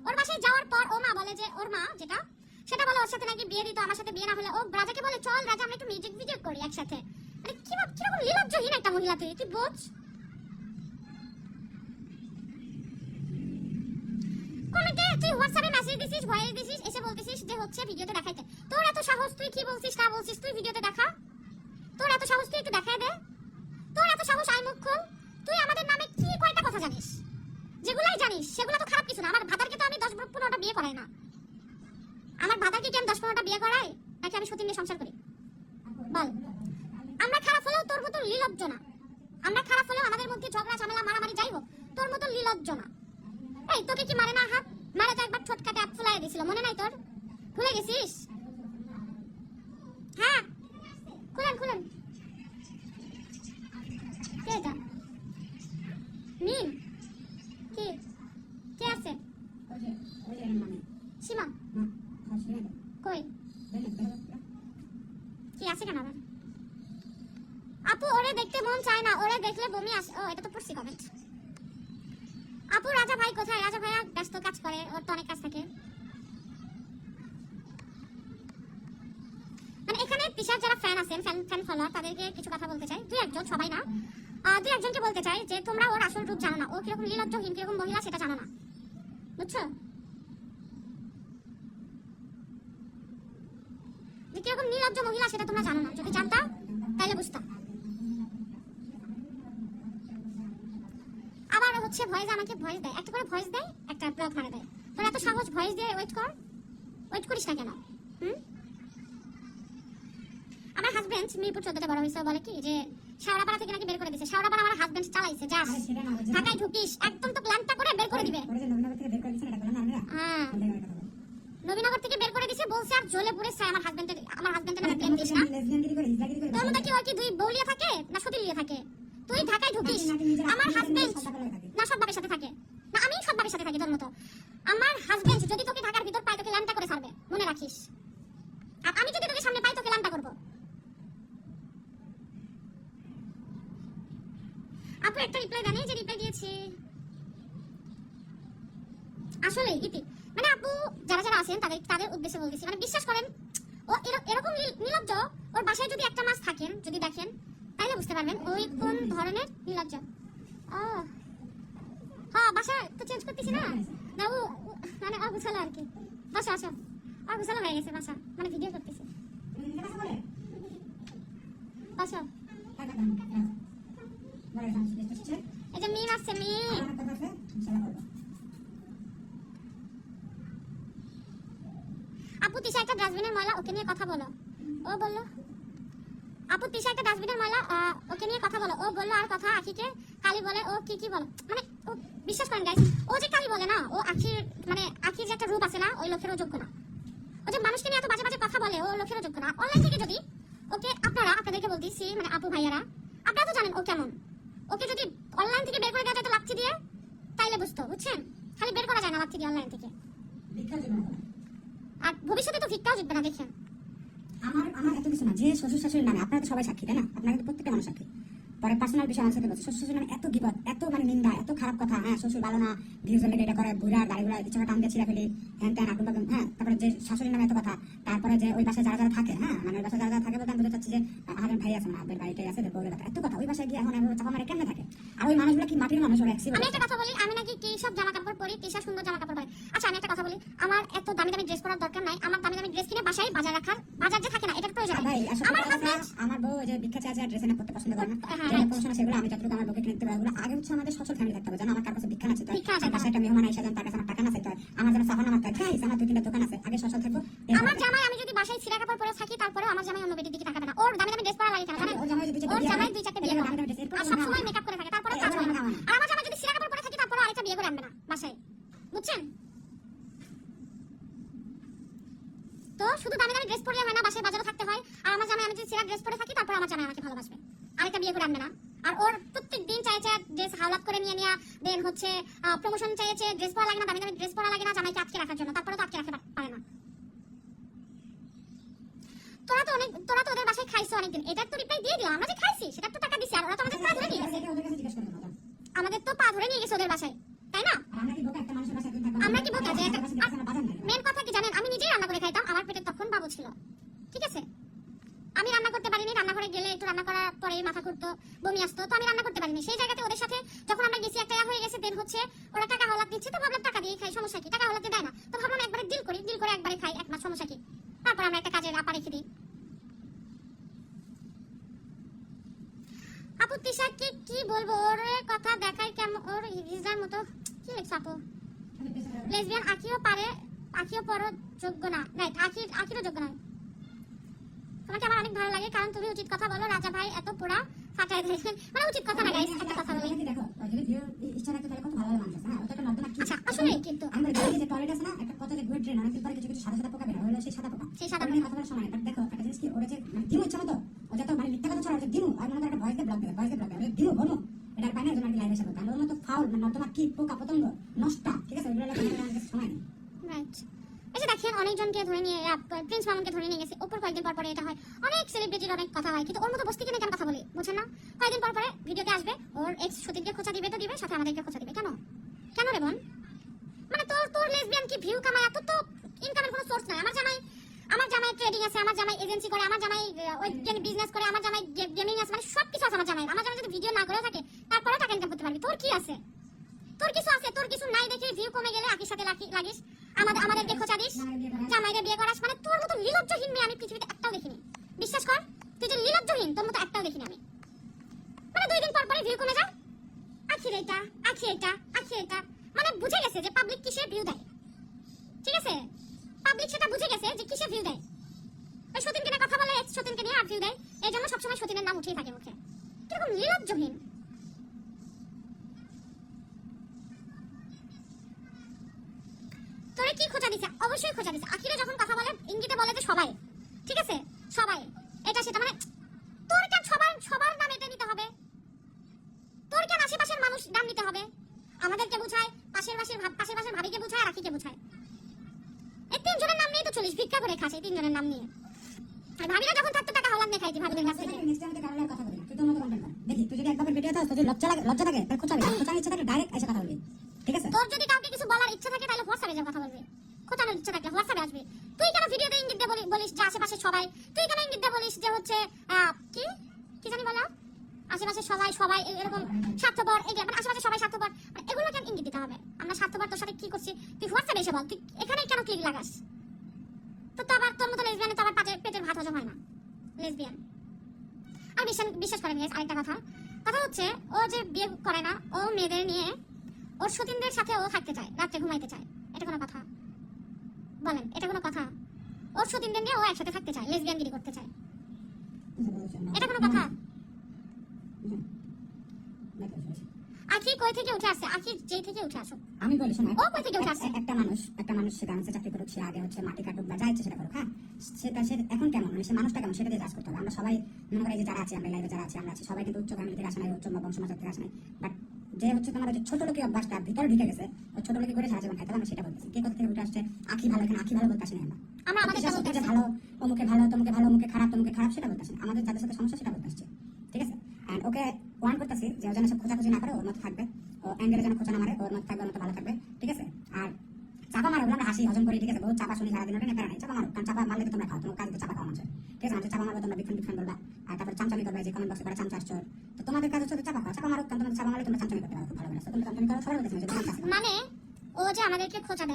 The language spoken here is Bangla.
ওর বাসায় যাওয়ার পর ও মা বলে যে ওর মা যেটা সেটা বলে ওর সাথে নাকি বিয়ে দিত, আমার সাথে বিয়ে না হলে ও রাজাকে বলে চল রাজা আমরা একটু মিউজিক ভিডিও করি একসাথে। মানে কিরকম নির্লজ্জহীন একটা মহিলা তুই বোঝ। কমেন্টে তুই হোয়াটসঅ্যাপে মেসেজ দিছিস, ভয়েস দিছিস, এসে বলতিছিস যে হচ্ছে ভিডিওতে দেখাইতে। তোর এত সাহস, তুই কি বলছিস না বলছিস তুই ভিডিওতে দেখা। তোর এত সাহস তুই একটু দেখায় দে। তোর এত সাহস আই মুখ খোল। তুই আমাদের নামে কি কয়টা কথা জানিস? যেগুলাই জানিস সেগুলো তো খারাপ কিছু না। আমার ভাতারকে তো আমি 10-15টা বিয়ে করাই না। আমার ভাতারকে কি আমি 10-15টা বিয়ে করাই নাকি আমি সতীন নিয়ে সংসার করি বল? আমরা খারাপ হলেও তোর মতো নির্লজ্জ না। আমরা খারাপ হলেও আমাদের মধ্যে ঝগড়া ঝামেলা মারামারি যাই হোক তোর মতো নির্লজ্জ না। এই তোকে কি মারে না হাত মারে তো একবার ছোটকাটে আপ ফুলাই দিছিল, মনে নাই তোর? ভুলে গেছিস? হ্যাঁ খুলেন কে এটা? মিম কি কে আছে? সীমা কই কি আছে কেন আবার? আপু ওরে দেখতে মন চায় না, ওরে দেখলে বমি আসে। ও এটা তো পড়ছি কমেন্ট। আপু রাজা ভাই কোথায়? রাজা ভাইয়া ব্যস্ত কাজ করে, ওর তো অনেক কাজ থাকে। মানে এখানে তিশার যারা ফ্যান আছেন, ফ্যান ফলোয়ার, তাদেরকে কিছু কথা বলতে চাই। দুই একজন, সবাই না, দুই একজনকে বলতে চাই যে তোমরা ওর আসল রূপ জানো না। ও কিরকম নির্লজ্জহীন, কিরকম মহিলা সেটা জানো না, বুঝছো? যে কিরকম নির্লজ্জ মহিলা সেটা তোমরা জানো না। যদি জানতা তাহলে বুঝতাম। আবার হচ্ছে ভয়েস, আমাকে ভয়েস দেয়, একটা করে ভয়েস দেয়, একটা ব্লক মারা দেয়। তোর এত সাহস ভয়েস দিয়ে ওয়েট করিস না কেন? আমার হাজবেন্ড মিরপুর 14তে বড় হয়েছে, বলে কি যে শাওড়াপাড়া থেকে নাকি বের করে দিয়েছে। শাওড়াপাড়া আমার হাজবেন্ড চালাইছে, যাস ঢাকায় ঢুকিস একদম তো প্ল্যানটা করে বের করে দিবে। হ্যাঁ নবীনগর থেকে বের করে দিয়েছে বলছে, আর জ্বলে পুড়ে আমার হাজবেন্ডের নামে প্লেন দিস না। তোর মতো কি ওই কি দুই বউলিয়া থাকে না সতী লিয়ে থাকে? তুই ঢাকায় ঢুকিস, আমার হাজবেন্ড না সৎ বাপের সাথে থাকে না, আমি সৎ বাপের সাথে থাকি তোর মতো। আমার হাজবেন্ড যদি তোকে ঢাকার ভিতর পায় তোকে ল্যান্ডটা করে ছাড়বে, মনে রাখিস। আর আমি যদি তোকে সামনে পাই তোকে ল্যান্ডটা করবো। আপু একটা রিপ্লাই জানি যে রিপ্লাই দিয়েছি আসলে ইতি, মানে আপু যারা আছেন তাদের উদ্দেশ্যে বলতেছি। মানে বিশ্বাস করেন ও এরকম নির্লজ্জ। ওর বাসায় যদি একটা মাস থাকেন, যদি দেখেন, তাইলে বুঝতে পারবেন ওই কোন ধরনের নির্লজ্জ। হ্যাঁ বাসা তো চেঞ্জ করতেছি না, না ও মানে অগুছালো আর কি। বাসা অগুছালো হয়ে গেছে বাসা, মানে ভিডিও করতেছি বাসা। এই যে মিম আসছে, মিম। আপু তিশা একটা ডাস্টবিনের ময়লা, ওকে নিয়ে কথা বলো। ও বললো আপু তিশা একটা ডাস্টবিনের ময়লা, ওকে নিয়ে কথা বলো। ও বললো আর কথা আখিকে কালি বলে। ও কি বলো, মানে ও বিশ্বাস করেন গাইস, ও যে কালি বলে না, ও আখির যে একটা রূপ আছে না, ওই লোকেরও যোগ্য না। ও যে মানুষকে নিয়ে এত বাজে বাজে কথা বলে, ও লোকেরও যোগ্য না। অনলাইন থেকে যদি ওকে আপনাদেরকে বলতেছি, মানে আপু ভাইয়ারা আপনারা তো জানেন ও কেমন। ওকে যদি অনলাইন থেকে বের করে দেওয়া যায় তো লাচ্ছি দিয়ে, তাইলে বুঝতো, বুঝছেন? খালি বের করা যায় না লাচ্ছি দিয়ে অনলাইন থেকে। আর ভবিষ্যতে তো ভিক্ষাও জিতবে না, দেখেন। আমার এত কিছু না, যে শ্বশুর শাশুড়ির নামে আপনারা তো সবাই সাক্ষী, তাই না? আপনারা কিন্তু প্রত্যেকটা মানুষ সাক্ষী। পরে পার্সোনাল বিষয় আমার সাথে বলছে শ্বশুর শাশুড়ির নামে এত বিপদ, এত মানে নিন্দা, এত খারাপ কথা। হ্যাঁ শ্বশুর ভালো না, ভিউজের লেগে এটা করে, বুড়া দাড়িগুলা ইচ্ছা টান দিয়ে ছিঁড়ে ফেলি, হ্যান ত্যান আগুন বাগুন। হ্যাঁ তারপরে যে শাশুড়ির নামে এত কথা, তারপরে যে ওই বাসায় যারা থাকে, হ্যাঁ মানে ওই বাসায় যারা থাকে বলতে আমি বুঝতে চাচ্ছি যে আমাদের ভাই আছে না, আপনার বাড়িটাই আছে, বউরের কথা এত কথা। ওই বাসায় গিয়ে এখন চাপা মারে কেমনে থাকে? আর ওই মানুষগুলো কি মাটির মানুষ? আমি একটা কথা বলি, আমি নাকি কি সব জামা কাপড় পরি, তিশা সুন্দর জামা কাপড় পরে। আচ্ছা আমি একটা কথা বলি, আমার এত দামি দামি ড্রেস পরার দরকার নাই। আমার দামি দামি ড্রেস কিনে বাসায় বাজার রাখার, বাজার যে থাকে না এটার প্রয়োজন। ভাই আমার বউ যে ভিক্ষা চায়, ড্রেস এনে পড়তে পছন্দ করে না, সেগুলো আমি যতটুকু আমার বউকে কিনে দিতে পারবো। আগে হচ্ছে আমাদের সচ্ছল ফ্যামিলি থাকতে হবে, যেন আমার কার কাছে ভিক্ষা না চাইতে হয়, বাসায় একটা মেহমান এসে যেন তার কাছে আমার টাকা না চাইতে হয়, আমার যেন সাফা নামাতে হয়। আমার 2-3টা দোকান আছে, আগে সচ্ছল থাকবো। আমার জামাই আমি যদি বাসায় ছিঁড়া কাপড় পরে থাকি, তারপরেও আমার জামাই অন্য বেটির দিকে তাকাবে না। ওর দামি দামি ড্রেস পরা লাগে কেন জানেন? ওর জামাই 2-4টা বিয়ে করে আর সব সময় মেকআপ করে থাকে, তারপরে কাজ হয় না। আর আমার জামাই যদি ছিঁড়া কাপড় পরে থাকি, তারপরে আরেকটা বিয়ে করে আনবে না বাসায়, বুঝছেন? তো শুধু দামি দামি ড্রেস পরলে হয় না, বাসায় বাজারে থাকতে হয়। আর আমার জামাই আমি যদি ছিঁড়া ড্রেস পরে থাকি, তারপর আমার জামাই আমাকে ভালোবাসবে, আরেকটা বিয়ে করে আনবে না। আর ওর প্রত্যেক দিন চাইছে ড্রেস হাওলাত করে নিয়ে দেন হচ্ছে প্রমোশন চাইছে, ড্রেস পরা লাগে না, দামি দামি ড্রেস পরা লাগে না জামাইকে আটকে রাখার জন্য, তারপরে তো আটকে রাখতে পারে না। তোরা তো ওদের বাসায় খাইছো অনেকদিন, এটার তো রিপ্লাই দিয়ে দিলাম। আমরা যে খাইছি সেটার তো টাকা দিছি, আর ওরা তো আমাদের পা ধরে নিয়ে গেছে। আমাদের তো পা ধরে নিয়ে গেছে ওদের বাসায়, তাই না? আমরা কি বোকা যে কি? টাকা হলাতে দেয় না, তো ভাবলাম একবারে ডিল করি, ডিল করে একবারে খাই, এক মাস সমস্যা কি? তারপর আমরা একটা কাজের আপা রেখে দিই। আপু তিশাকে কি বলবো, ওর কথা দেখাই কেমন, ওর হিজড়ার মতো। কি লিখছ আপু? লেসবিয়ান আখিও পারে, আখিও পরও যোগ্য না, রাইট, আখিরও যোগ্য নয়। তোমাকে আমার অনেক ভালো লাগে কারণ তুমি উচিত কথা বলো, রাজা ভাই এত পোড়া ফাটাই দেয়। মানে উচিত কথা না গাইস, একটা কথা বলি। দেখো যদি ভিউ ইচ্ছা রাখতে তাহলে কত ভালো মানুষ আছে, হ্যাঁ ওটা একটা নর্দমা কি। আচ্ছা আসলে কিন্তু আমরা দেখি যে টয়লেট আছে না, একটা কত যে গুড ড্রেন, অনেক পরে কিছু কিছু সাদা সাদা পোকা বের হয়, হলো সেই সাদা পোকা, সেই সাদা মানে কথা বলার সময়। বাট দেখো একটা জিনিস কি, ওরা যে মানে দিনু ইচ্ছা মতো ও যত মানে মিথ্যা কথা ছড়ায়, দিনু আর মনে করে একটা ভয়েস দিয়ে ব্লক দেবে, ভয়েস দিয়ে ব্লক দেবে, দিনু বলো এটা পায় না, জন্য লাইভ এসে বলতে ওর মতো ফাউল মানে নর্দমা কি পোকা পতঙ্গ নষ্ট, ঠিক আছে, ওগুলো লাগে আমাদের সময় নেই। রাইট। এই যে দেখেন অনেকজনকে ধরে নিয়ে, প্রিন্স মামুনকে ধরে নিয়ে গেছে, ওপর কয়েকদিন পর পরে এটা হয়, অনেক সেলিব্রিটির অনেক কথা হয়, কিন্তু ওর মতো বস্তি কিনে কেন কথা বলি বুঝেন না? কয়েকদিন পর পরে ভিডিওতে আসবে, ওর এক্স সতীনকে খোঁচা দিবে, তো দিবে, সাথে আমাদেরকে খোঁচা দিবে। কেন কেন রে বোন? মানে তোর লেসবিয়ান কি ভিউ কামায়, এত তো ইনকামের কোনো সোর্স নাই। আমার জামাই ট্রেডিং আছে, আমার জামাই এজেন্সি করে, আমার জামাই ওই বিজনেস করে, আমার জামাই গেমিং আছে, মানে সব কিছু আছে আমার জামাই। আমার জামাই যদি ভিডিও না করে থাকে তারপরেও টাকা ইনকাম করতে পারবি। তোর কি আছে? তোর কিছু আছে? তোর কিছু নাই দেখে ভিউ কমে গেলে আকির সাথে লাগিস, আমাদেরকে খোঁচা দিস, জামাইরে বিয়ে করাস। মানে তোর মতো নির্লজ্জহীন মেয়ে আমি পৃথিবীতে একটাও দেখিনি। বিশ্বাস কর, তুই যে নির্লজ্জহীন, তোর মতো একটাও দেখিনি আমি। মানে 2 দিন পর পরে ভিউ কমে যায়, আখির এটা, আখি এটা, আখি এটা। মানে বুঝে গেছে যে পাবলিক কিসে ভিউ দেয়, ঠিক আছে? পাবলিক সেটা বুঝে গেছে যে কিসে ভিউ দেয়। ওই সতীনকে নিয়ে কথা বলে, সতীনকে নিয়ে আর ভিউ দেয়, এই জন্য সবসময় সতীনের নাম উঠেই থাকে মুখে। কিরকম নির্লজ্জহীন। তোরে কি খোঁচা দিছে? অবশ্যই খোঁচা দিছে। আখিরে যখন কথা বলে ইঙ্গিতে বলে যে সবাই, ঠিক আছে, সবাই এটা সেটা। মানে তোর কেন সবার নাম এটা নিতে হবে? তোর কেন আশেপাশের মানুষ নাম নিতে হবে? আমাদেরকে বুঝায়, পাশের পাশের ভাবিকে বুঝায়, আর আখিকে বুঝায়। এই 3 জনের নাম নিয়ে তো চলিস, ভিক্ষা করে খাস এই 3 জনের নাম নিয়ে। আর ভাবিরা যখন থাকতো টাকা হলাম দেখাইতি ভাবিদের কাছ থেকে। নেক্সট টাইম কারণে কথা বলি না, তুই তোর মতো কন্টেন্ট কর। দেখি তুই যদি একবার ভিডিও দাও, তোর যদি লজ্জা থাকে তাহলে খোঁচাবি, খোঁচানোর ইচ্ছা থাকে ডাইরেক্ট এসে কথা বলবি, ঠিক আছে? তোর যদি কাউকে কিছু বলার ইচ্ছা থাকে তাহলে হোয়াটসঅ্যাপে যা কথা বলবি। খোঁচানোর ইচ্ছা থাকলে হোয়াটসঅ্যাপে আসবি। তুই কেন ভিডিওতে ইঙ্গিত দিয়ে বলিস যে আশেপাশে সবাই? তুই কেন ইঙ্গিত দিয়ে বলিস যে হচ্ছে কি জানি বলা, আশেপাশে সবাই এরকম স্বার্থপর, এই যে মানে আশেপাশে সবাই স্বার্থপর, মানে এগুলো কেন ইঙ্গিত দিতে হবে? আমরা স্বার্থপর তোর সাথে কি করছি তুই হোয়াটসঅ্যাপে এসে বল। তুই এখানে কেন ক্লিক লাগাস? তো আবার তোর মতো লেসবিয়ানে তো আবার পেটের ভাত হজম হয় না, লেসবিয়ান। আর বিশ্বাস করেন গাইস, আরেকটা কথা হচ্ছে, ও যে বিয়ে করে না, ও মেয়েদের নিয়ে ওর সতীনদের সাথে ও থাকতে চায়, রাত্রে ঘুমাইতে চায়। এটা কোনো কথা বলেন? এটা কোনো কথা? ওর সতীনদের নিয়ে ও একসাথে থাকতে চায়, লেসবিয়ানগিরি করতে চায়, এটা কোনো কথা? আখি কই থেকে উঠে আসছে? আখি যেই থেকে উঠে আসুক, আমি বলি শোনো, ও কই থেকে উঠে আসছে? একটা মানুষ সে গাছে চাকরি করুক, সে আগে হচ্ছে মাটি কাটুক বা যা ইচ্ছে সেটা করুক, হ্যাঁ, সে এখন কেমন, মানে সে মানুষটা কেমন সেটা দিয়ে জাজ করতে হবে। আমরা সবাই মনে করি যে যারা আছে, আমরা লাইভে যারা আছে, আমরা আছি সবাই কিন্তু উচ্চ ফ্যামিলি থেকে আসে নাই, উচ্চ বংশমাজার থেকে আসে নাই। বাট যে হচ্ছে তোমার যে ছোট লোকের অভ্যাসটা ভিতরে ঢুকে গেছে, ওই ছোট লোকে করে সারা জীবন খাইতে হবে, আমরা সেটা বলতেছি। কে কোথা থেকে উঠে আসছে? আখি ভালো, এখানে আখি ভালো বলতে আসি না আমরা আমাদের সাথে যে ভালো, অমুকে ভালো, তোমাকে ভালো, অমুকে খারাপ, তোমাকে খারাপ, সেটা বলতে আসি না। আমাদের যাদের সাথে সমস্যা সেটা বলতে আসছে, ঠিক আছে? এন্ড ওকে ওয়ান করতেছি যে ও যেন সব খোঁচাখুচি না করে, ওর মতো থাকবে, ও অ্যাঙ্গেলে যেন খোঁচা না মারে, ওর মতো থাকবে, ওর মতো ভালো থাকবে, ঠিক আছে? আর চাপা মারে আমরা হাসি হজম করি, ঠিক আছে? বহুত চাপা শুনি সারাদিন, ওটা নেপারা নেই, চাপা মারো, কারণ চাপা মারলে তোমরা খাও, তোমার কাজে চাপা খাওয়া মানুষ, ঠিক আছে? আমাদের চাপা মারবে, তোমরা বিক্ষণ বলবা, আর তারপরে চামচামি করবে, যে কমেন্ট বক্সে করে চামচা আসছো, তো তোমাদের কাজ হচ্ছে চাপা খাওয়া, চাপা মারো, কারণ তোমাদের চাপা মারলে তোমরা চামচামি করতে পারো, খুব ভালো লাগে, তোমরা চামচামি করো, সবাই বলতেছে যে মানে ও যে আমাদেরকে খোঁচা দেয়।